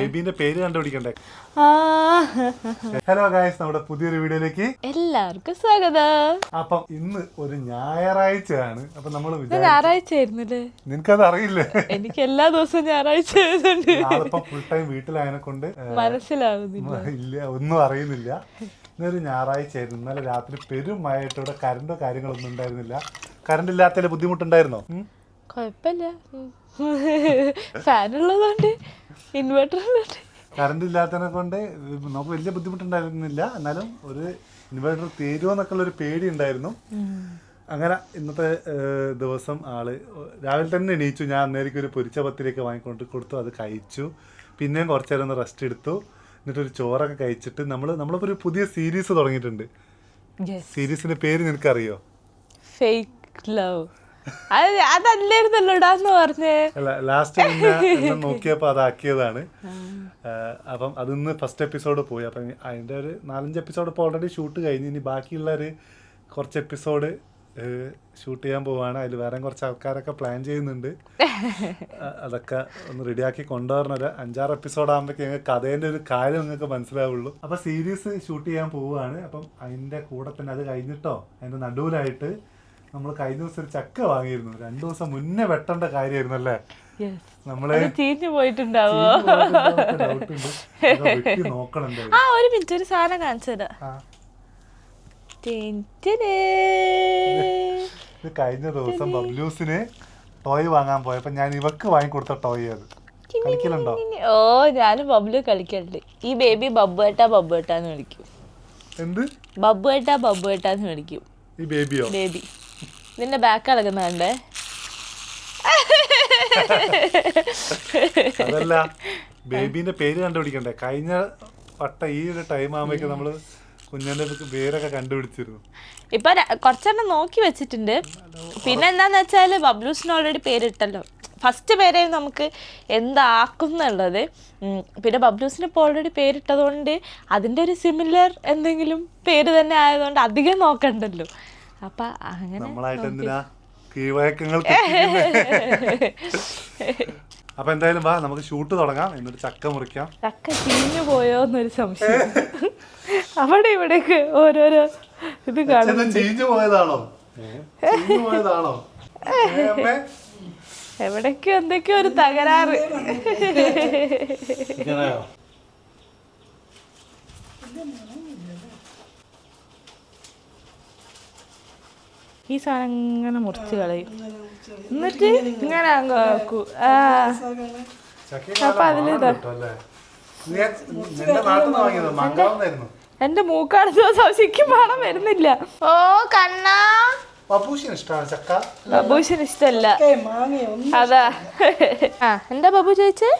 ബേബിന്റെ പേര് കണ്ടുപിടിക്കണ്ടേ? Hello guys, നമ്മുടെ പുതിയൊരു വീഡിയോയിലേക്ക് എല്ലാവർക്കും സ്വാഗതം. അപ്പം ഇന്ന് ഒരു ഞായറാഴ്ചയാണ്. അപ്പൊ നമ്മള് ഞായറാഴ്ച ആയിരുന്നല്ലേ? നിനക്കത് അറിയില്ലേ? എനിക്ക് എല്ലാ ദിവസവും ഞായറാഴ്ച ഫുൾ ടൈം വീട്ടിലായതിനെ കൊണ്ട് മനസ്സിലാവുന്നില്ല, ഇല്ല, ഒന്നും അറിയുന്നില്ല. ഇന്നൊരു ഞായറാഴ്ച ആയിരുന്നു. ഇന്നലെ രാത്രി പെരും മഴയായിട്ട് ഇവിടെ കറണ്ടോ കാര്യങ്ങളൊന്നും ഉണ്ടായിരുന്നില്ല. കറണ്ട് ഇല്ലാത്തതിന്റെ ബുദ്ധിമുട്ടുണ്ടായിരുന്നോ? കൊഴപ്പില്ല, ഫാനുള്ളതുകൊണ്ട് ഇൻവെർട്ടർ ഉള്ളതുകൊണ്ട്. കറണ്ട് ഇല്ലാത്തതിനെ കൊണ്ട് നമുക്ക് വലിയ ബുദ്ധിമുട്ടുണ്ടായിരുന്നില്ല. എന്നാലും ഒരു ഇൻവെർട്ടർ തീരുമോ എന്നൊക്കെ ഉള്ളൊരു പേടി ഉണ്ടായിരുന്നു. അങ്ങനെ ഇന്നത്തെ ദിവസം രാവിലെ തന്നെ എണീച്ചു. ഞാൻ അന്നേരം ഒരു പൊരിച്ച പത്തിരിയൊക്കെ വാങ്ങിക്കൊണ്ട് കൊടുത്തു, അത് കഴിച്ചു. പിന്നെയും കുറച്ചു നേരം ഒന്ന് റെസ്റ്റ് എടുത്തു. എന്നിട്ടൊരു ചോറൊക്കെ കഴിച്ചിട്ട് നമ്മളിപ്പോൾ ഒരു പുതിയ സീരീസ് തുടങ്ങിയിട്ടുണ്ട്. സീരീസിന്റെ പേര് നിനക്കറിയോ? Fake love. അതല്ലായിരുന്നല്ലോടാന്ന് പറഞ്ഞേ. അല്ല, ലാസ്റ്റ് പിന്നെ നോക്കിയപ്പോൾ അതാക്കിയതാണ്. അപ്പം അതിന്ന് ഫസ്റ്റ് എപ്പിസോഡ് പോയി. അപ്പം അതിൻ്റെ ഒരു 4-5 എപ്പിസോഡ് ഇപ്പോൾ ഓൾറെഡി ഷൂട്ട് കഴിഞ്ഞ്. ഇനി ബാക്കിയുള്ള ഒരു കുറച്ച് എപ്പിസോഡ് ഷൂട്ട് ചെയ്യാൻ പോവാണ്. അതിൽ വേറെ കുറച്ച് ആൾക്കാരൊക്കെ പ്ലാൻ ചെയ്യുന്നുണ്ട്. അതൊക്കെ ഒന്ന് റെഡിയാക്കി കൊണ്ടുവരണം. ഒരു 5-6 എപ്പിസോഡ് ആകുമ്പോഴേക്കും ഞങ്ങൾക്ക് കഥേൻ്റെ ഒരു കാര്യം നിങ്ങൾക്ക് മനസ്സിലാവുള്ളൂ. അപ്പോൾ സീരീസ് ഷൂട്ട് ചെയ്യാൻ പോവുകയാണ്. അപ്പം അതിൻ്റെ കൂടെ തന്നെ അത് കഴിഞ്ഞിട്ടോ അതിൻ്റെ നടുവിലായിട്ട് നമ്മൾ കഴിഞ്ഞ ദിവസം ഒരു ചക്ക വാങ്ങിയിരുന്നു. 2 ദിവസം മുന്നേ വെട്ടേണ്ട കാര്യമായിരുന്നു അല്ലേ? നമ്മള് ചീഞ്ഞു പോയിട്ടുണ്ടാവോ? നോക്കണം. ഒരു മിനിറ്റ്, ഒരു സാധനം കാണിച്ചത്. കഴിഞ്ഞ ദിവസം ബബ്ലൂസിന് ടോയ് വാങ്ങാൻ പോയപ്പോ ഞാൻ ഇവക്ക് വാങ്ങിക്കൊടുത്ത ടോയ്. അത് കളിക്കലുണ്ടോ? ഓ, ഞാനും ബബ്ലു കളിക്കലുണ്ട്. ഈ ബേബി ബബ്ബുവേട്ടാന്ന് വിളിക്കും. എന്ത് ബബ്ബുവേട്ടാന്ന് വിളിക്കും. ഈ ബേബിയോ? ബേബി. ഇതിന്റെ ബാക്ക് കളകുന്നുണ്ടേ. അതല്ല, ബേബിന്റെ പേര് കണ്ടുപിടിക്കണ്ടേ? കഴിഞ്ഞ ഈ ഒരു ടൈം ആകുമ്പോഴേക്കും നമ്മള് കുഞ്ഞിന്റെ പേരൊക്കെ കണ്ടുപിടിച്ചിരുന്നു. ഇപ്പൊ കുറച്ചെണ്ണം നോക്കി വെച്ചിട്ടുണ്ട്. പിന്നെ എന്താന്ന് വെച്ചാല് ബബ്ലൂസിന് ഓൾറെഡി പേരിട്ടല്ലോ. ഫസ്റ്റ് പേരെ നമുക്ക് എന്താക്കും എന്നുള്ളത്. പിന്നെ ബബ്ലൂസിന് ഇപ്പോൾ ഓൾറെഡി പേരിട്ടത് കൊണ്ട് അതിൻ്റെ ഒരു സിമിലർ എന്തെങ്കിലും പേര് തന്നെ ആയതുകൊണ്ട് അധികം നോക്കണ്ടല്ലോ. അപ്പൊ അങ്ങനെ നമ്മളായിട്ട് എന്തിനാ കീഴ്വഴക്കങ്ങൾ. അപ്പൊ എന്തായാലും വാ, നമുക്ക് ഷൂട്ട് തുടങ്ങാം. എന്നിട്ട് ചക്ക മുറിക്കാം. ചക്ക ചീഞ്ഞു പോയോ എന്നൊരു സംശയം. അവിടെ ഇവിടേക്ക് ഓരോരോ ഇത് കാണുന്നു. ചീഞ്ഞു പോയതാണോ? എവിടേക്കോ എന്തൊക്കെയോ ഒരു തകരാറ്. ഈ സാധനം ഇങ്ങനെ മുറിച്ച് കളയും, എന്നിട്ട് ഇങ്ങനെ അങ്ങ് വെക്കും. അപ്പൊ അതിലിതാ എന്റെ മൂക്കാടുന്ന ശശിക്ക് പണം വരുന്നില്ല. ഓ കണ്ണാ, ബബൂഷിന് ഇഷ്ടല്ല. അതാ. എന്താ ബബു ചോദിച്ചേ?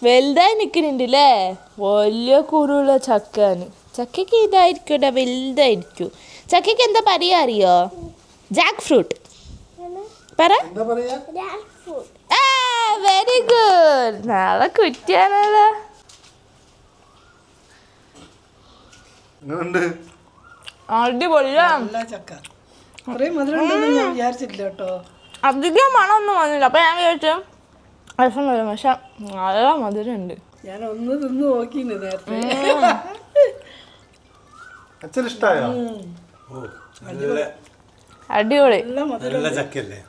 വലുതായി നിക്കുന്നുണ്ടല്ലേ? വലിയ കുരുള്ള ചക്കാന്. ചക്കക്ക് ഇതായിരിക്കും, വലുതായിരിക്കും. ചക്കക്ക് എന്താ പറയാ അറിയോ? ജാക്ക് ഫ്രൂട്ട് പറ. Very good. നാളെ കുറ്റിയാണല്ലോ. അടിപൊളിയാ. അധികം മണമൊന്നും വന്നില്ല. അപ്പൊ ഞാൻ വിചാരിച്ചു രസം വരും, പക്ഷെ നല്ല മധുരം ഉണ്ട്. ഞാൻ ഒന്ന് തിന്ന് നോക്കി നേരത്തെ. അടിപൊളി ചക്കല്ലേ?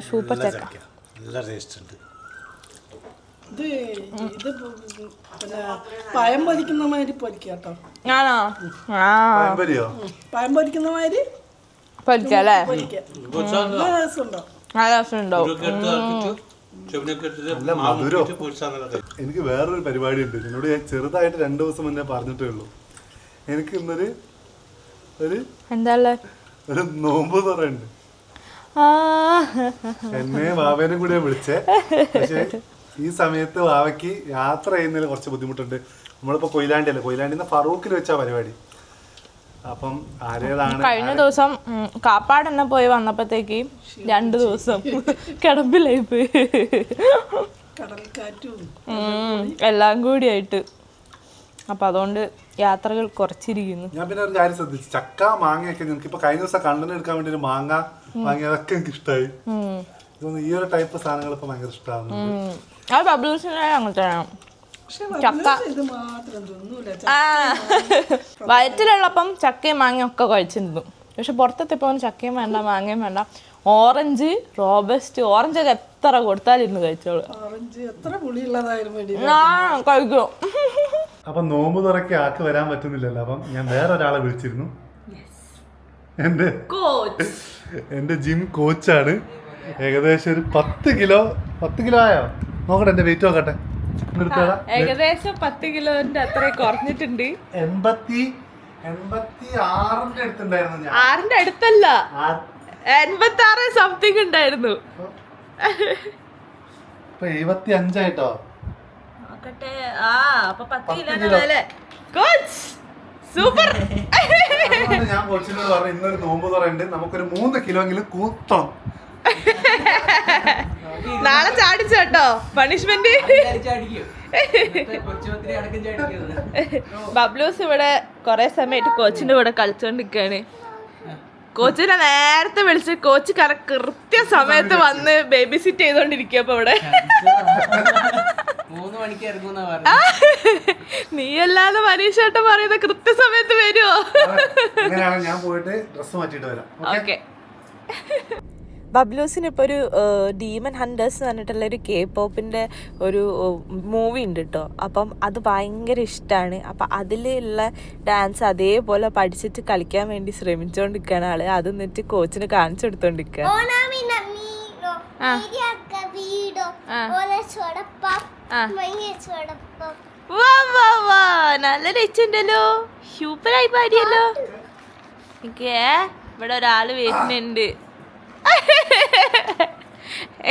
സൂപ്പർ ചക്ക. നല്ല ടേസ്റ്റ് ഉണ്ട്. ഇത് പിന്നെ പഴം പൊരിക്കുന്ന മാതിരി പൊരിക്കാട്ടോ. ഞാനോ? പഴം പൊരിക്കുന്ന മാതിരി പൊരിക്കല്ലേ? എനിക്ക് വേറൊരു പരിപാടി ഉണ്ട്. എന്നോട് ഞാൻ ചെറുതായിട്ട് 2 ദിവസം മുന്നേ പറഞ്ഞിട്ടേ ഉള്ളൂ. എനിക്ക് ഇന്നൊരു ഒരു നോമ്പ് തുറയുണ്ട്. എന്നെ വാവേനെ കൂടെ വിളിച്ചേ. പക്ഷെ ഈ സമയത്ത് വാവയ്ക്ക് യാത്ര ചെയ്യുന്നതിൽ കുറച്ച് ബുദ്ധിമുട്ടുണ്ട്. നമ്മളിപ്പോ കൊയിലാണ്ടിന്ന് ഫറൂഖിൽ വെച്ചാ പരിപാടി. അപ്പം ആരേതാണ് കഴിഞ്ഞ ദിവസം കാപ്പാട് തന്നെ പോയി വന്നപ്പോഴത്തേക്ക് 2 ദിവസം കിടപ്പിലായി പോയി. എല്ലാം കൂടിയായിട്ട്. അപ്പൊ അതുകൊണ്ട് യാത്രകൾ കുറച്ചിരിക്കുന്നു. ഞാൻ പിന്നെ ഒരു കാര്യം ശ്രദ്ധിച്ചു, ചക്ക മാങ്ങയൊക്കെ നിങ്ങൾക്ക് ഇപ്പൊ കഴിഞ്ഞ ദിവസം കണ്ടന്റ് എടുക്കാൻ വേണ്ടി ഒരു മാങ്ങ വാങ്ങി അതൊക്കെ എനിക്ക് ഇഷ്ടമായി. ഈ ഒരു ടൈപ്പ് സാധനങ്ങൾ ഇപ്പൊ ഭയങ്കര ഇഷ്ടമാകുന്നുണ്ട്. ആ ബബ്ലൂസിനെ അങ്ങനത്തെയാണ്. ചക്ക ഇത് മാത്രം തിന്നൂല. വയറ്റിലുള്ളപ്പം ചക്കയും മാങ്ങയും ഒക്കെ കഴിച്ചിരുന്നു. പക്ഷെ പുറത്തെത്തിയപ്പോൾ ചക്കയും വേണ്ട മാങ്ങയും വേണ്ട. ഓറഞ്ച്, റോബസ്റ്റ്, ഓറഞ്ചൊക്കെ എത്ര കൊടുത്താലിരുന്ന് കഴിച്ചോളൂ. ഓറഞ്ച് എത്ര പുളിയുള്ളതായാലും വേണ്ടി കഴിക്കും. അപ്പൊ നോമ്പ് തുറക്കി ആക്ക് വരാൻ പറ്റുന്നില്ലല്ലോ. അപ്പം ഞാൻ വേറെ ഒരാളെ വിളിച്ചിരുന്നു. എന്റെ ജിം കോച്ചാണ്. ഏകദേശം ഒരു 10 കിലോ ആയോ നോക്കട്ടെ, എന്റെ വെയിറ്റ് നോക്കട്ടെ. ഏകദേശം 10 കിലോന്റെ അത്ര കുറഞ്ഞിട്ടുണ്ട്. 86ന്റെ അടുത്തുണ്ടായിരുന്നു ഞാൻ. 6ന്റെ അടുത്തല്ല, 86 സംതിങ് ഉണ്ടായിരുന്നു. ഇപ്പൊ 75 ആയിട്ടോ. അപ്പൊ 10 കിലോ അല്ലേ കോച്ച്? സൂപ്പർ. ഞാൻ കോച്ചിനോട് പറഞ്ഞു ഇന്നൊരു നോമ്പ് തുറയുണ്ട്, നമുക്കൊരു 3 കിലോ എങ്കിലും കൂട്ടണം. നാളെ ചാടിച്ചു കേട്ടോ പണിഷ്മെന്റ്. ബബ്ലൂസ് ഇവിടെ കൊറേ സമയമായിട്ട് കോച്ചിന്റെ കൂടെ കളിച്ചോണ്ടിരിക്കാണ്. കോച്ചിനെ നേരത്തെ വിളിച്ച് കോച്ച് കൃത്യ സമയത്ത് വന്ന് ബേബി സിറ്റ് ചെയ്തോണ്ടിരിക്കുക. അപ്പൊ ഇവിടെ 3 മണിക്ക് ഇറങ്ങുന്ന. നീ അല്ലാതെ മനീഷേട്ടൻ പറയുന്ന കൃത്യസമയത്ത് വരുമോ? ഞാൻ പോയിട്ട് ഡ്രസ് മാറ്റിട്ട് വരാം. ഓക്കെ. ബബ്ലൂസിന് ഇപ്പോൾ ഒരു ഡീമൺ ഹണ്ടേഴ്സ് എന്ന് പറഞ്ഞിട്ടുള്ള ഒരു കെ പോപ്പിൻ്റെ ഒരു മൂവി ഉണ്ട് കേട്ടോ. അപ്പം അത് ഭയങ്കര ഇഷ്ടമാണ്. അപ്പം അതിലുള്ള ഡാൻസ് അതേപോലെ പഠിച്ചിട്ട് കളിക്കാൻ വേണ്ടി ശ്രമിച്ചുകൊണ്ടിരിക്കുകയാണ് ആള്. അത് എന്നിട്ട് കോച്ചിന് കാണിച്ചു കൊടുത്തോണ്ടിരിക്കുക. നല്ല രച്ചുണ്ടല്ലോ, സൂപ്പറായി പാടിയല്ലോ. ഇവിടെ ഒരാള് വരുന്നുണ്ട്.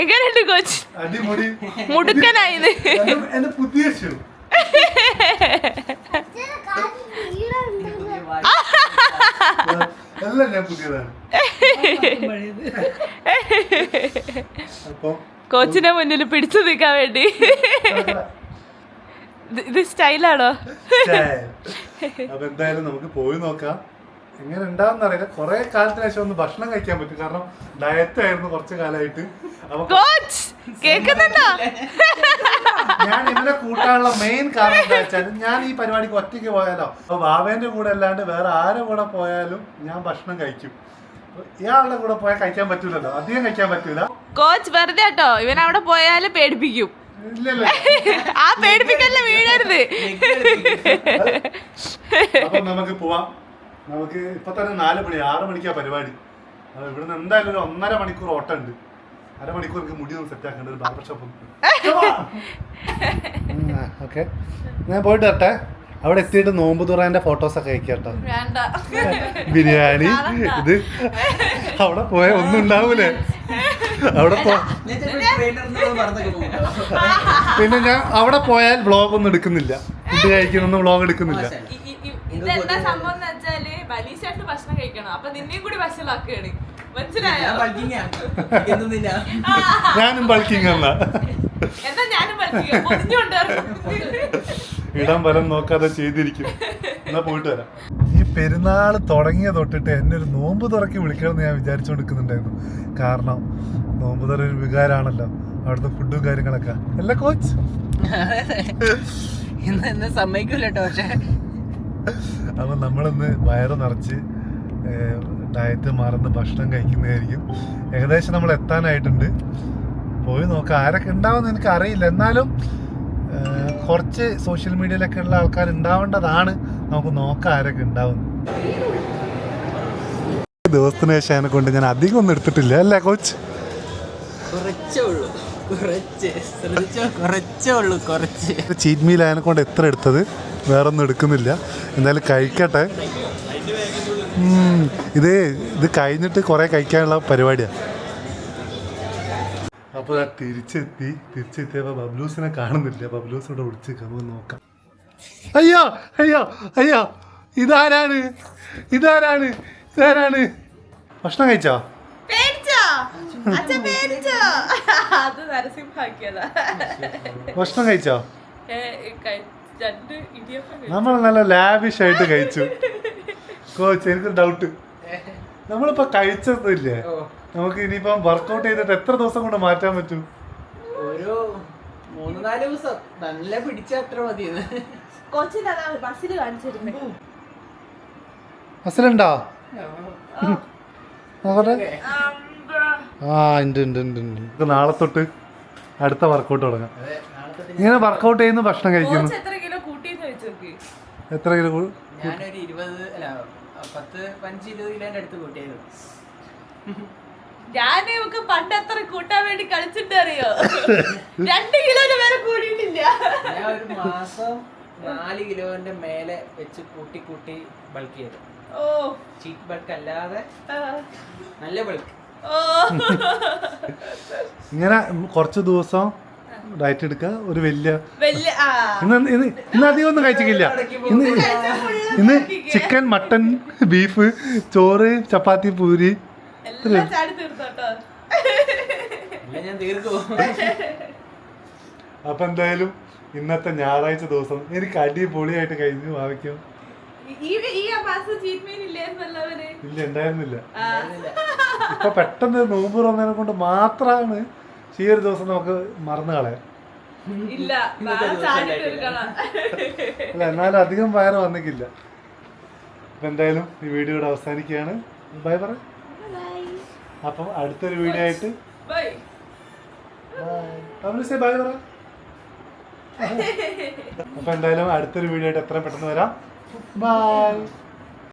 എങ്ങനെയുണ്ട് കോച്ച്? മുടുക്കനായത്. പുതിയ കോച്ചിനെ മുന്നിൽ പിടിച്ചു നിൽക്കാൻ വേണ്ടി. ഇത് സ്റ്റൈലാണോ? അപ്പൊ എന്തായാലും നമുക്ക് പോയി നോക്കാം എങ്ങനെ ഉണ്ടാവുന്ന അറിയില്ല. കുറെ കാലത്തിന് ശേഷം ഒന്ന് ഭക്ഷണം കഴിക്കാൻ പറ്റും, കാരണം ഡയറ്റ് ആയിരുന്നു കുറച്ച് കാലമായിട്ട്. ഞാൻ ഇവനെ കൂട്ടാനുള്ള മെയിൻ കാരണം എന്താ വെച്ചാൽ ഞാൻ ഈ പരിപാടിക്ക് ഒറ്റയ്ക്ക് പോയാലോ, അപ്പൊ ബാബേന്റെ കൂടെ അല്ലാണ്ട് വേറെ ആരുടെ കൂടെ പോയാലും ഞാൻ ഭക്ഷണം കഴിക്കും. ഇയാളുടെ കൂടെ പോയാൽ കഴിക്കാൻ പറ്റൂലല്ലോ, അധികം കഴിക്കാൻ പറ്റൂല. കോച്ച് വെറുതെ കേട്ടോ, ഇവൻ അവിടെ പോയാലും പേടിപ്പിക്കും. ഇല്ലല്ലോ, ആ പേടിപ്പിക്കല്ല, വീഴരുത്. അപ്പൊ നമുക്ക് പോവാം. നമുക്ക് ഇപ്പൊ തന്നെ 4 മണി 6 മണിക്കാ പരിപാടി. ഇവിടുന്ന് എന്തായാലും ഒരു 1.5 മണിക്കൂർ ഓട്ടം ഉണ്ട്. അരമണിക്കൂർ എനിക്ക് മുടി ഒന്ന് സെറ്റ് ആക്കേണ്ട ഒരു ബാർബർ ഷോപ്പ്. ഓക്കെ, ഞാൻ പോയിട്ട് വരട്ടെ. അവിടെ എത്തിയിട്ട് നോമ്പ് തുറാന്റെ ഫോട്ടോസൊക്കെ അയക്കാട്ടോ. ബിരിയാണി ഇത് അവിടെ പോയ ഒന്നും ഉണ്ടാവൂലേ. അവിടെ പിന്നെ ഞാൻ അവിടെ പോയാൽ വ്ളോഗ് ഒന്നും എടുക്കുന്നില്ല, ഫുഡ് കഴിക്കണൊന്നും വ്ളോഗ് എടുക്കുന്നില്ല. ഇതെന്താ സംഭവം എന്ന് വെച്ചാല് ബലീശായിട്ട് ഭക്ഷണം കഴിക്കണം, അപ്പൊ നിന്നെയും കൂടി ഭക്ഷണമാക്കുകയാണ്. മനസ്സിലായോ? ഞാനും ബൾക്കിങ് എന്നാ ഇടം വരം നോക്കാതെ ചെയ്തിരിക്കും. എന്നാ പോയിട്ട് വരാം. ഈ പെരുന്നാൾ തുടങ്ങിയ തൊട്ടിട്ട് എന്നെ ഒരു നോമ്പ് തുറക്കി വിളിക്കണമെന്ന് ഞാൻ വിചാരിച്ചുകൊണ്ടിരിക്കുന്നുണ്ടായിരുന്നു. കാരണം നോമ്പ് തുറ ഒരു വികാരമാണല്ലോ, അവിടുത്തെ ഫുഡും കാര്യങ്ങളൊക്കെ. അല്ല കോച്ച്? സമ്മതിക്കൂല കേട്ടോ. പക്ഷെ അപ്പൊ നമ്മളിന്ന് വയറ് നിറച്ച് ഡയറ്റ് മറന്ന് ഭക്ഷണം കഴിക്കുന്നതായിരിക്കും. ഏകദേശം നമ്മൾ എത്താനായിട്ടുണ്ട്. പോയി നോക്കാം. ആരൊക്കെ ഉണ്ടാവുമെന്ന് എനിക്ക് അറിയില്ല, എന്നാലും കുറച്ച് സോഷ്യൽ മീഡിയയിലൊക്കെ ഉള്ള ആൾക്കാർ ഉണ്ടാവേണ്ടതാണ്. നമുക്ക് നോക്കാം ആരൊക്കെ ഉണ്ടാവുന്നു. ദിവസത്തിന് ശേഷം അതിനെ കൊണ്ട് ഞാൻ അധികം ഒന്നും എടുത്തിട്ടില്ല, അല്ലേ കോച്ച്? ചീറ്റ് മീൽ അതിനെ കൊണ്ട് എത്ര എടുത്തത്, വേറൊന്നും എടുക്കുന്നില്ല. എന്തായാലും കഴിക്കട്ടെ. ഇത് കഴിഞ്ഞിട്ട് കുറെ കഴിക്കാനുള്ള പരിപാടിയാണ്. അപ്പോൾ തിരിച്ചെത്തിയപ്പോൾ ബബ്ലൂസിനെ കാണുന്നില്ല. ബബ്ലൂസിനോട് വിളിച്ച് നമുക്ക് നോക്കാം. അയ്യോ അയ്യോ അയ്യോ, ഇതാരാണ്? ഭക്ഷണം കഴിച്ചോ? ഭക്ഷണം കഴിച്ചോ? നമ്മൾ നല്ല ലാവിഷ് ആയിട്ട് കഴിച്ചു. കോച്ച് എനിക്കൊരു ഡൗട്ട്, നമ്മളിപ്പോ കഴിച്ചതില്ലേ ഓ നമുക്ക് ഇനിയിപ്പം വർക്കൗട്ട് ചെയ്തിട്ട് എത്ര ദിവസം കൊണ്ട് മാറ്റാൻ പറ്റും? ഒരു 3-4 ദിവസം നല്ല പിടിച്ച അത്ര മതിയെന്ന്. കൊച്ചിന്റെ ബസ്സിൽ കാണിച്ചിരുന്നേ. അസലുണ്ടോ? നോക്കട്ടെ. ആ ഉണ്ട് ഉണ്ട് ഉണ്ട് ഉണ്ട്. നമുക്ക് നാളെ തൊട്ട് അടുത്ത വർക്കൗട്ട് തുടങ്ങാം. അതെ, നാളെ തൊട്ട് ഇങ്ങനെ വർക്കൗട്ട് ചെയ്യുന്നു, ഭക്ഷണം കഴിക്കുന്നു. എത്ര കിലോ കൂട്ടിയെന്ന് വെച്ച് നോക്കി. എത്ര കിലോ? ഞാനൊരു 10-15-20 കിലോന്റെ അടുത്ത് കൂട്ടിയായിരുന്നു. ഞാനൊക്കെ പണ്ട് എത്ര കൂട്ടാൻ വേണ്ടി കളിച്ചിട്ട് അറിയോ? 2 കിലോന് വരെ കൂടിയിട്ടില്ല. ഞാൻ ഒരു മാസം 4 കിലോന്റെ മേലെ വെച്ച് കൂട്ടി കൂട്ടി ബൾക്ക് ചെയ്തു. ഓ ചീറ്റ് ബൾക്ക് അല്ലാതെ നല്ല ബൾക്ക്. ഓ ഇങ്ങനെ കുറച്ച് ദിവസം ഡയറ്റ് എടുക്കുക. ഒരു വലിയ വലിയ ഇന്ന് അധികം ഒന്നും കഴിച്ചിട്ടില്ല. ഇന്ന് ചിക്കൻ, മട്ടൻ, ബീഫ്, ചോറ്, ചപ്പാത്തി, പൂരി എല്ലാം ചാടി തീർത്തോട്ടോ. എല്ലാം ഞാൻ തീർക്കും. അപ്പൊ എന്തായാലും ഇന്നത്തെ ഞായറാഴ്ച ദിവസം എനിക്ക് അടിപൊളിയായിട്ട് കഴിഞ്ഞു. ഭാവിക്കും ഈ മാസം ചീറ്റ് മീൻ ഇല്ലായിരുന്നല്ലവര്. ഇല്ല, ഉണ്ടായിരുന്നില്ല. ഇപ്പൊ പെട്ടെന്ന് നോമ്പ് തുറന്നതിനെ കൊണ്ട് മാത്രമാണ് ഈ ഒരു ദിവസം നമുക്ക് മറന്നു കളയാം. ഇല്ല ചാടി തീർക്കണം. അല്ല, എന്നാലും അധികം വയറ് വന്നിക്കില്ല. അപ്പൊ എന്തായാലും ഈ വീഡിയോ ഇവിടെ അവസാനിക്കുകയാണ്. ബൈ പറ. അപ്പം അടുത്തൊരു വീഡിയോ ആയിട്ട് ബൈ. ബൈ പറ. അപ്പൊ എന്തായാലും അടുത്തൊരു വീഡിയോ ആയിട്ട് എത്രയും പെട്ടെന്ന് വരാം. ബൈ.